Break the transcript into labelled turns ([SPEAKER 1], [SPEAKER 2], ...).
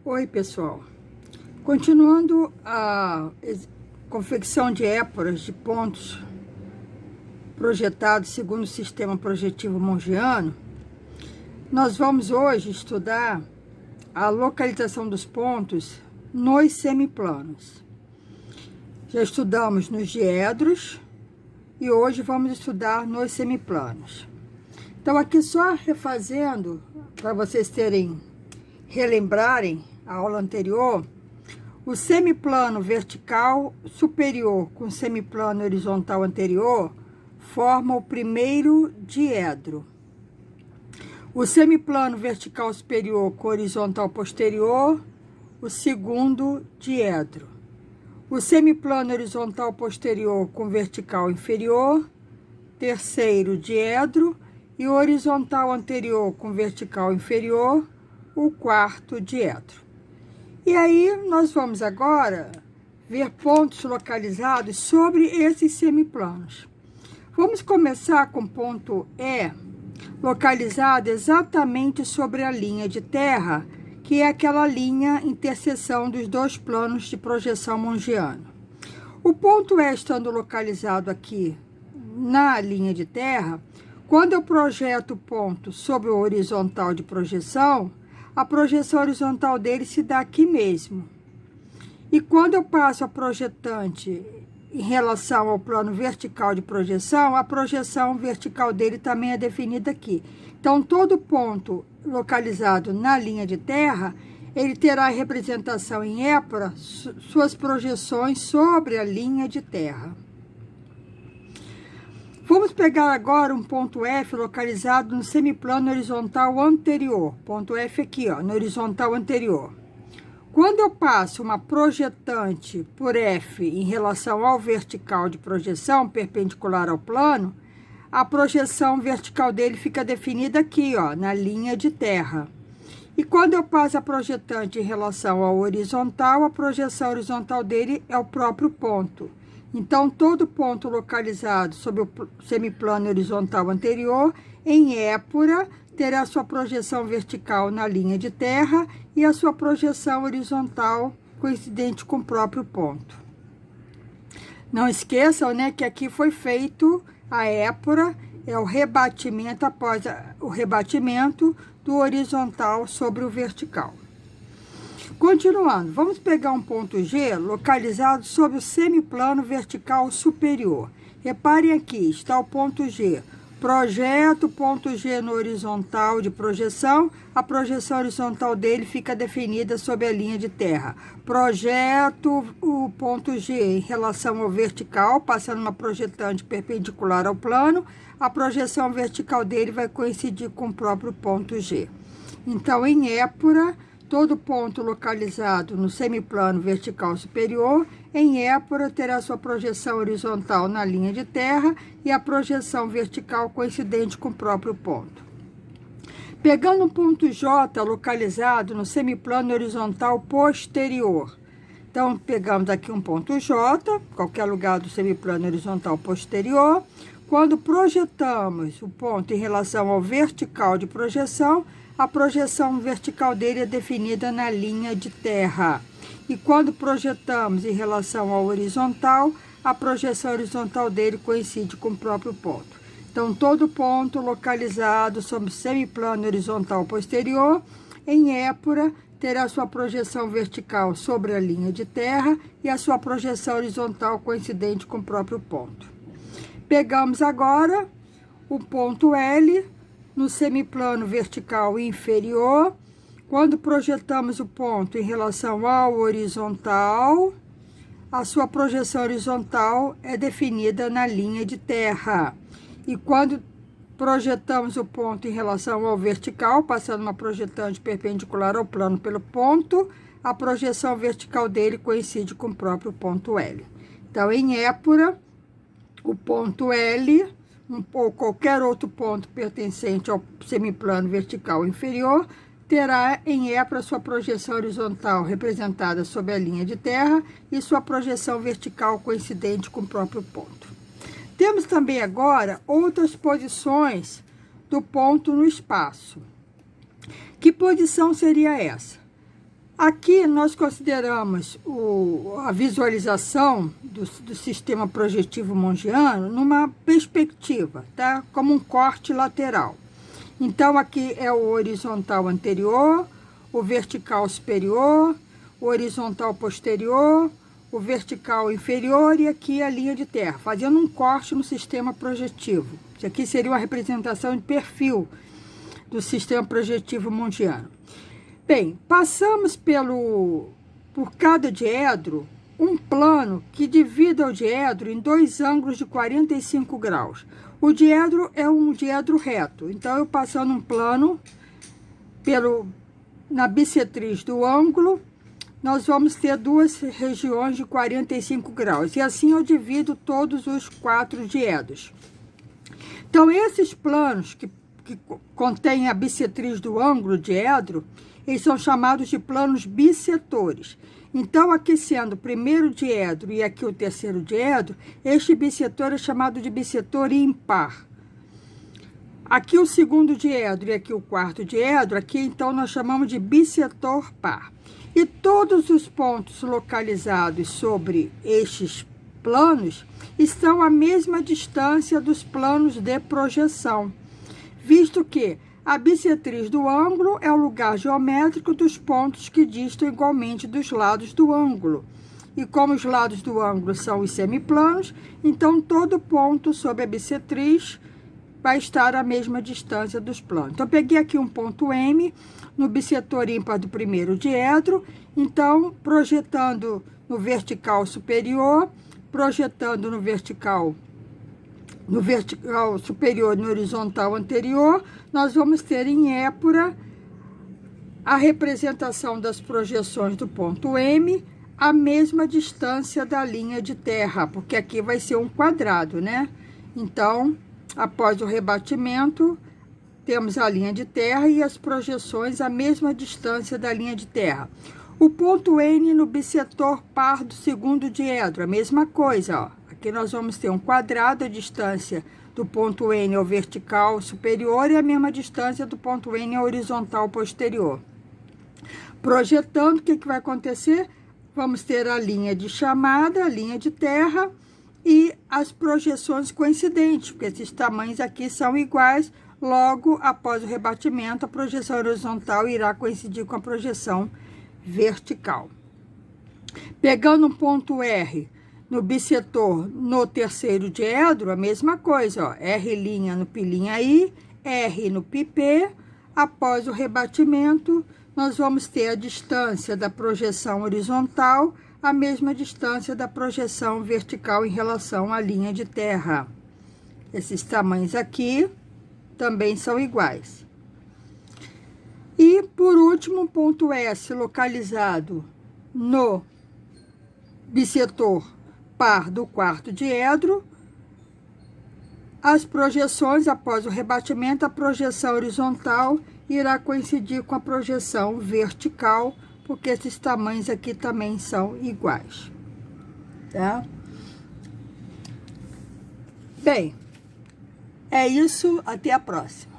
[SPEAKER 1] Oi, pessoal. Continuando a confecção de époras de pontos projetados segundo o sistema projetivo mongiano, nós vamos hoje estudar a localização dos pontos nos semiplanos. Já estudamos nos diedros e hoje vamos estudar nos semiplanos. Então, aqui só refazendo, para vocês relembrarem a aula anterior, o semiplano vertical superior com semiplano horizontal anterior forma o primeiro diedro. O semiplano vertical superior com horizontal posterior, o segundo diedro. O semiplano horizontal posterior com vertical inferior, terceiro diedro. E o horizontal anterior com vertical inferior, o quarto diedro. E aí, nós vamos agora ver pontos localizados sobre esses semiplanos. Vamos começar com o ponto E, localizado exatamente sobre a linha de terra, que é aquela linha interseção dos dois planos de projeção mongiana. O ponto E estando localizado aqui na linha de terra, quando eu projeto o ponto sobre o horizontal de projeção, a projeção horizontal dele se dá aqui mesmo. E quando eu passo a projetante em relação ao plano vertical de projeção, a projeção vertical dele também é definida aqui. Então, todo ponto localizado na linha de terra, ele terá representação em épora, suas projeções sobre a linha de terra. Vamos pegar agora um ponto F localizado no semiplano horizontal anterior. Ponto F aqui, ó, no horizontal anterior. Quando eu passo uma projetante por F em relação ao vertical de projeção, perpendicular ao plano, a projeção vertical dele fica definida aqui, ó, na linha de terra. E quando eu passo a projetante em relação ao horizontal, a projeção horizontal dele é o próprio ponto. Então, todo ponto localizado sobre o semiplano horizontal anterior, em épora, terá sua projeção vertical na linha de terra e a sua projeção horizontal coincidente com o próprio ponto. Não esqueçam, né, que aqui foi feito a épora, é o rebatimento após o rebatimento do horizontal sobre o vertical. Continuando, vamos pegar um ponto G localizado sobre o semiplano vertical superior. Reparem aqui, está o ponto G. Projeto o ponto G no horizontal de projeção, a projeção horizontal dele fica definida sob a linha de terra. Projeto o ponto G em relação ao vertical, passando uma projetante perpendicular ao plano, a projeção vertical dele vai coincidir com o próprio ponto G. Então, em épora, todo ponto localizado no semiplano vertical superior, em épora, terá sua projeção horizontal na linha de terra e a projeção vertical coincidente com o próprio ponto. Pegando um ponto J localizado no semiplano horizontal posterior. Então, pegamos aqui um ponto J, qualquer lugar do semiplano horizontal posterior. Quando projetamos o ponto em relação ao vertical de projeção, a projeção vertical dele é definida na linha de terra. E quando projetamos em relação ao horizontal, a projeção horizontal dele coincide com o próprio ponto. Então, todo ponto localizado sobre o semiplano horizontal posterior, em épora, terá sua projeção vertical sobre a linha de terra e a sua projeção horizontal coincidente com o próprio ponto. Pegamos agora o ponto L no semiplano vertical inferior. Quando projetamos o ponto em relação ao horizontal, a sua projeção horizontal é definida na linha de terra. E quando projetamos o ponto em relação ao vertical, passando uma projetante perpendicular ao plano pelo ponto, a projeção vertical dele coincide com o próprio ponto L. Então, em épora, o ponto L, ou qualquer outro ponto pertencente ao semiplano vertical inferior, terá em épora sua projeção horizontal representada sob a linha de terra e sua projeção vertical coincidente com o próprio ponto. Temos também agora outras posições do ponto no espaço. Que posição seria essa? Aqui nós consideramos a visualização do sistema projetivo mongiano numa perspectiva, tá? Como um corte lateral. Então, aqui é o horizontal anterior, o vertical superior, o horizontal posterior, o vertical inferior e aqui a linha de terra, fazendo um corte no sistema projetivo. Isso aqui seria uma representação de perfil do sistema projetivo mongiano. Bem, passamos por cada diedro um plano que divida o diedro em dois ângulos de 45 graus. O diedro é um diedro reto, então eu passando um plano na bissetriz do ângulo, nós vamos ter duas regiões de 45 graus. E assim eu divido todos os 4 diedros. Então, esses planos que contêm a bissetriz do ângulo diedro, eles são chamados de planos bissetores. Então, aqui sendo o primeiro diedro e aqui o terceiro diedro, este bissetor é chamado de bissetor ímpar. Aqui o segundo diedro e aqui o quarto diedro, aqui então nós chamamos de bissetor par. E todos os pontos localizados sobre estes planos estão à mesma distância dos planos de projeção, visto que a bissetriz do ângulo é o lugar geométrico dos pontos que distam igualmente dos lados do ângulo. E como os lados do ângulo são os semiplanos, então todo ponto sobre a bissetriz vai estar à mesma distância dos planos. Então, eu peguei aqui um ponto M no bissetor ímpar do primeiro diedro, então, projetando no vertical superior, projetando no vertical superior e no horizontal anterior, nós vamos ter em épura a representação das projeções do ponto M à mesma distância da linha de terra, porque aqui vai ser um quadrado, né? Então, após o rebatimento, temos a linha de terra e as projeções à mesma distância da linha de terra. O ponto N no bissetor par do segundo diedro, a mesma coisa, ó. Aqui nós vamos ter um quadrado, a distância do ponto N ao vertical superior e a mesma distância do ponto N ao horizontal posterior. Projetando, o que vai acontecer? Vamos ter a linha de chamada, a linha de terra e as projeções coincidentes, porque esses tamanhos aqui são iguais. Logo, após o rebatimento, a projeção horizontal irá coincidir com a projeção vertical. Pegando um ponto R no bissetor no terceiro diedro, a mesma coisa, ó, R' no π'I, R no πP. Após o rebatimento, nós vamos ter a distância da projeção horizontal, a mesma distância da projeção vertical em relação à linha de terra. Esses tamanhos aqui também são iguais. E, por último, ponto S localizado no bissetor par do quarto diedro. As projeções, após o rebatimento, a projeção horizontal irá coincidir com a projeção vertical, porque esses tamanhos aqui também são iguais, tá? Bem, é isso, até a próxima.